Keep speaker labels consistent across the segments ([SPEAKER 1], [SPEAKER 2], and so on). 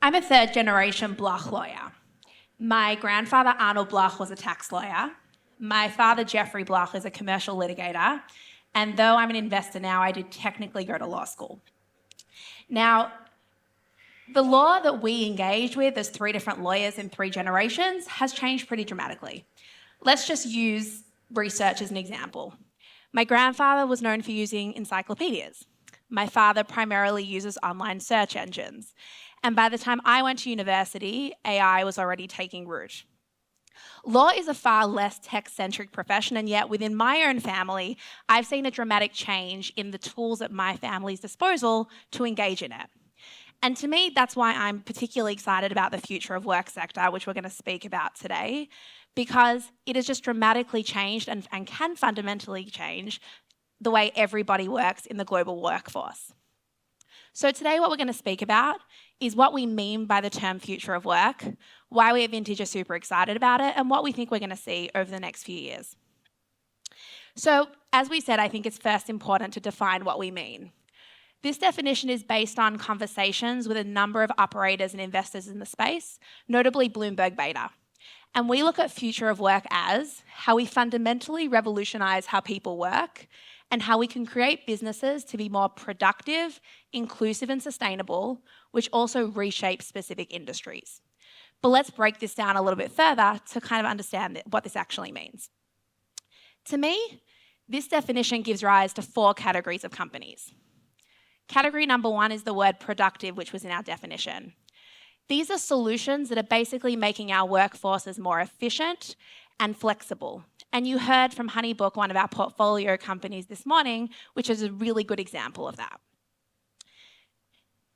[SPEAKER 1] I'm a third generation Bloch lawyer. My grandfather Arnold Bloch was a tax lawyer. My father Jeffrey Bloch is a commercial litigator. And though I'm an investor now, I did technically go to law school. Now, the law that we engage with as three different lawyers in three generations has changed pretty dramatically. Let's just use research as an example. My grandfather was known for using encyclopedias. My father primarily uses online search engines. And by the time I went to university, AI was already taking root. Law is a far less tech-centric profession, and yet within my own family, I've seen a dramatic change in the tools at my family's disposal to engage in it. And to me, that's why I'm particularly excited about the future of work sector, which we're going to speak about today, because it has just dramatically changed and can fundamentally change the way everybody works in the global workforce. So today what we're going to speak about is what we mean by the term future of work, why we at Vintage are super excited about it, and what we think we're going to see over the next few years. So as we said, I think it's first important to define what we mean. This definition is based on conversations with a number of operators and investors in the space, notably Bloomberg Beta. And we look at future of work as how we fundamentally revolutionize how people work and how we can create businesses to be more productive, inclusive and sustainable, which also reshape specific industries. But let's break this down a little bit further to kind of understand what this actually means. To me, this definition gives rise to four categories of companies. Category number one is the word productive, which was in our definition. These are solutions that are basically making our workforces more efficient and flexible. And you heard from Honeybook, one of our portfolio companies this morning, which is a really good example of that.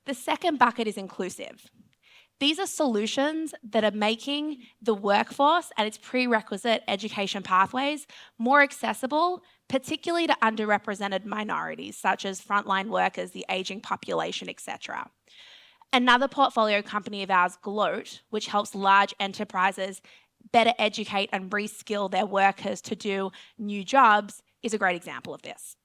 [SPEAKER 1] The second bucket is inclusive. These are solutions that are making the workforce and its prerequisite education pathways more accessible, particularly to underrepresented minorities, such as frontline workers, the aging population, etc. Another portfolio company of ours, Bloch, which helps large enterprises better educate and reskill their workers to do new jobs, is a great example of this.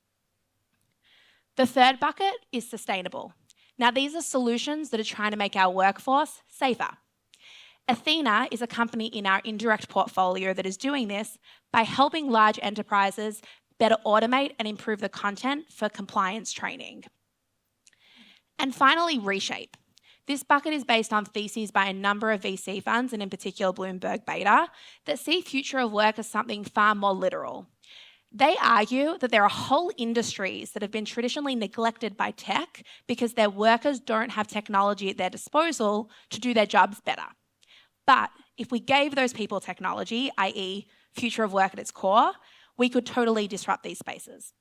[SPEAKER 1] The third bucket is sustainable. Now, these are solutions that are trying to make our workforce safer. Athena is a company in our indirect portfolio that is doing this by helping large enterprises better automate and improve the content for compliance training. And finally, reshape. This bucket is based on theses by a number of VC funds, and in particular Bloomberg Beta, that see future of work as something far more literal. They argue that there are whole industries that have been traditionally neglected by tech because their workers don't have technology at their disposal to do their jobs better. But if we gave those people technology, i.e. future of work at its core, we could totally disrupt these spaces.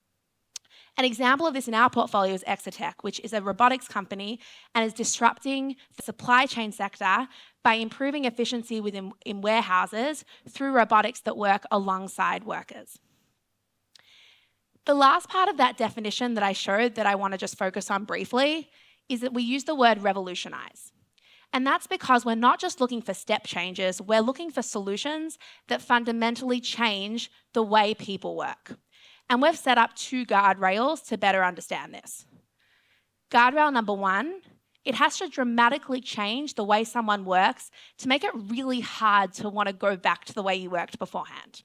[SPEAKER 1] An example of this in our portfolio is Exotech, which is a robotics company and is disrupting the supply chain sector by improving efficiency in warehouses through robotics that work alongside workers. The last part of that definition that I showed that I want to just focus on briefly is that we use the word revolutionize. And that's because we're not just looking for step changes, we're looking for solutions that fundamentally change the way people work. And we've set up two guardrails to better understand this. Guardrail number one, it has to dramatically change the way someone works to make it really hard to want to go back to the way you worked beforehand.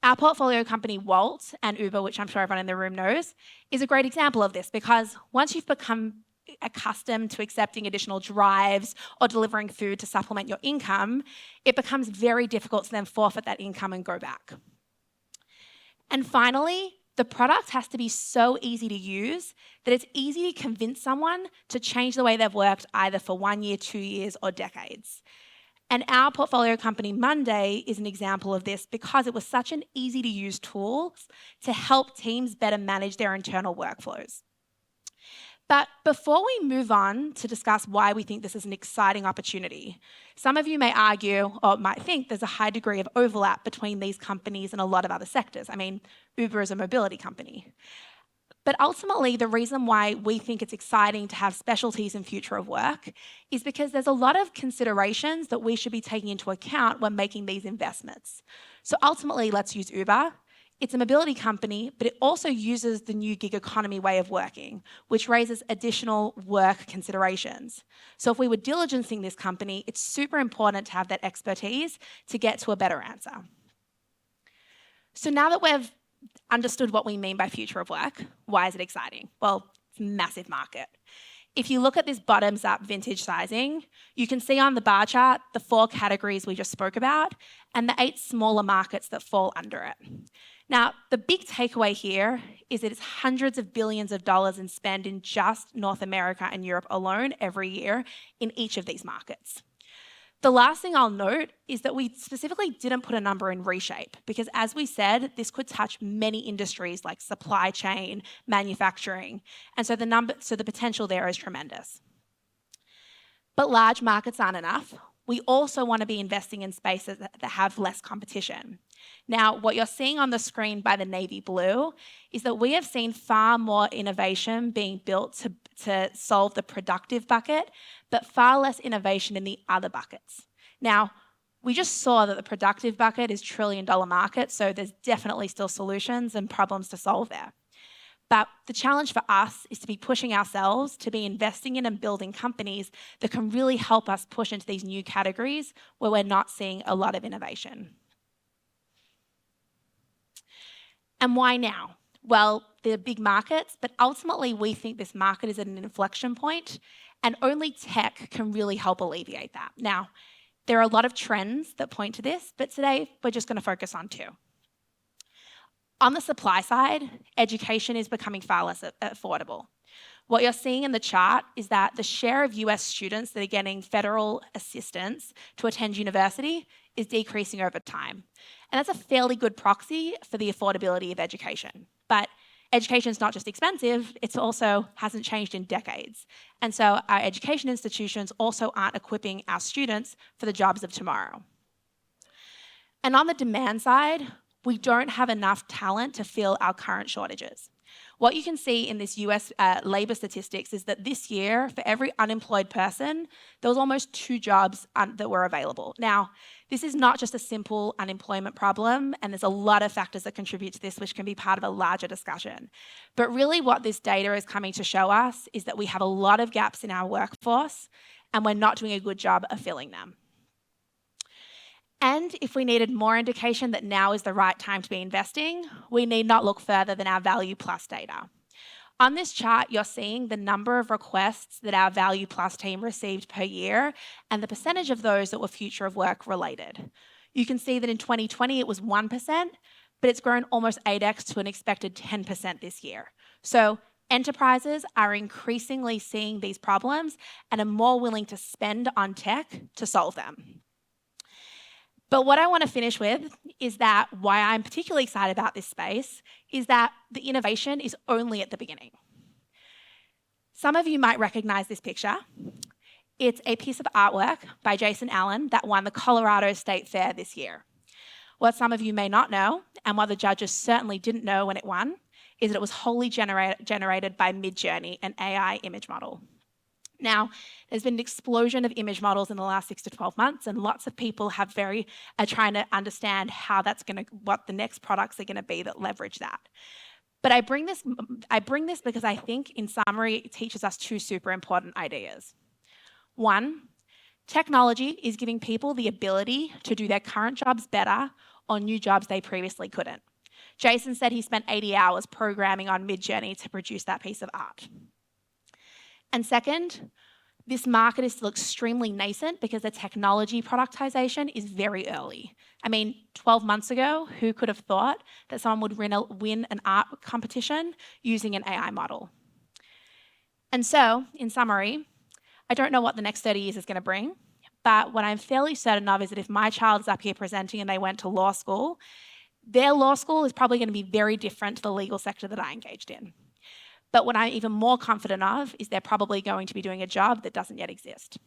[SPEAKER 1] Our portfolio company, Wolt, and Uber, which I'm sure everyone in the room knows, is a great example of this because once you've become accustomed to accepting additional drives or delivering food to supplement your income, it becomes very difficult to then forfeit that income and go back. And finally, the product has to be so easy to use that it's easy to convince someone to change the way they've worked either for 1 year, 2 years, or decades. And our portfolio company, Monday, is an example of this because it was such an easy-to-use tool to help teams better manage their internal workflows. But before we move on to discuss why we think this is an exciting opportunity, some of you may argue or might think there's a high degree of overlap between these companies and a lot of other sectors. I mean, Uber is a mobility company. But ultimately, the reason why we think it's exciting to have specialties in future of work is because there's a lot of considerations that we should be taking into account when making these investments. So ultimately, let's use Uber. It's a mobility company, but it also uses the new gig economy way of working, which raises additional work considerations. So if we were diligencing this company, it's super important to have that expertise to get to a better answer. So now that we've understood what we mean by future of work, why is it exciting? Well, it's a massive market. If you look at this bottoms-up vintage sizing, you can see on the bar chart the 4 categories we just spoke about and the 8 smaller markets that fall under it. Now, the big takeaway here is that it's hundreds of billions of dollars in spend in just North America and Europe alone every year in each of these markets. The last thing I'll note is that we specifically didn't put a number in reshape because, as we said, this could touch many industries like supply chain, manufacturing, and so the potential there is tremendous. But large markets aren't enough. We also want to be investing in spaces that have less competition. Now, what you're seeing on the screen by the navy blue is that we have seen far more innovation being built to solve the productive bucket, but far less innovation in the other buckets. Now, we just saw that the productive bucket is $1 trillion market, so there's definitely still solutions and problems to solve there. But the challenge for us is to be pushing ourselves to be investing in and building companies that can really help us push into these new categories where we're not seeing a lot of innovation. And why now? Well, they're big markets, but ultimately we think this market is at an inflection point, and only tech can really help alleviate that. Now, there are a lot of trends that point to this, but today we're just going to focus on 2. On the supply side, education is becoming far less affordable. What you're seeing in the chart is that the share of US students that are getting federal assistance to attend university is decreasing over time. And that's a fairly good proxy for the affordability of education. But education is not just expensive, it also hasn't changed in decades. And so our education institutions also aren't equipping our students for the jobs of tomorrow. And on the demand side, we don't have enough talent to fill our current shortages. What you can see in this US labor statistics is that this year, for every unemployed person, there was almost 2 jobs that were available. Now, this is not just a simple unemployment problem, and there's a lot of factors that contribute to this, which can be part of a larger discussion. But really what this data is coming to show us is that we have a lot of gaps in our workforce, and we're not doing a good job of filling them. And if we needed more indication that now is the right time to be investing, we need not look further than our Value Plus data. On this chart, you're seeing the number of requests that our Value Plus team received per year and the percentage of those that were future of work related. You can see that in 2020 it was 1%, but it's grown almost 8x to an expected 10% this year. So enterprises are increasingly seeing these problems and are more willing to spend on tech to solve them. But what I want to finish with is that why I'm particularly excited about this space is that the innovation is only at the beginning. Some of you might recognize this picture. It's a piece of artwork by Jason Allen that won the Colorado State Fair this year. What some of you may not know, and what the judges certainly didn't know when it won, is that it was wholly generated by Midjourney, an AI image model. Now, there's been an explosion of image models in the last 6 to 12 months, and lots of people are trying to understand what the next products are going to be that leverage that. But I bring this because I think, in summary, it teaches us 2 super important ideas. 1, technology is giving people the ability to do their current jobs better on new jobs they previously couldn't. Jason said he spent 80 hours programming on Midjourney to produce that piece of art. And second, this market is still extremely nascent because the technology productization is very early. I mean, 12 months ago, who could have thought that someone would win an art competition using an AI model? And so, in summary, I don't know what the next 30 years is going to bring, but what I'm fairly certain of is that if my child is up here presenting and they went to law school, their law school is probably going to be very different to the legal sector that I engaged in. But what I'm even more confident of is they're probably going to be doing a job that doesn't yet exist.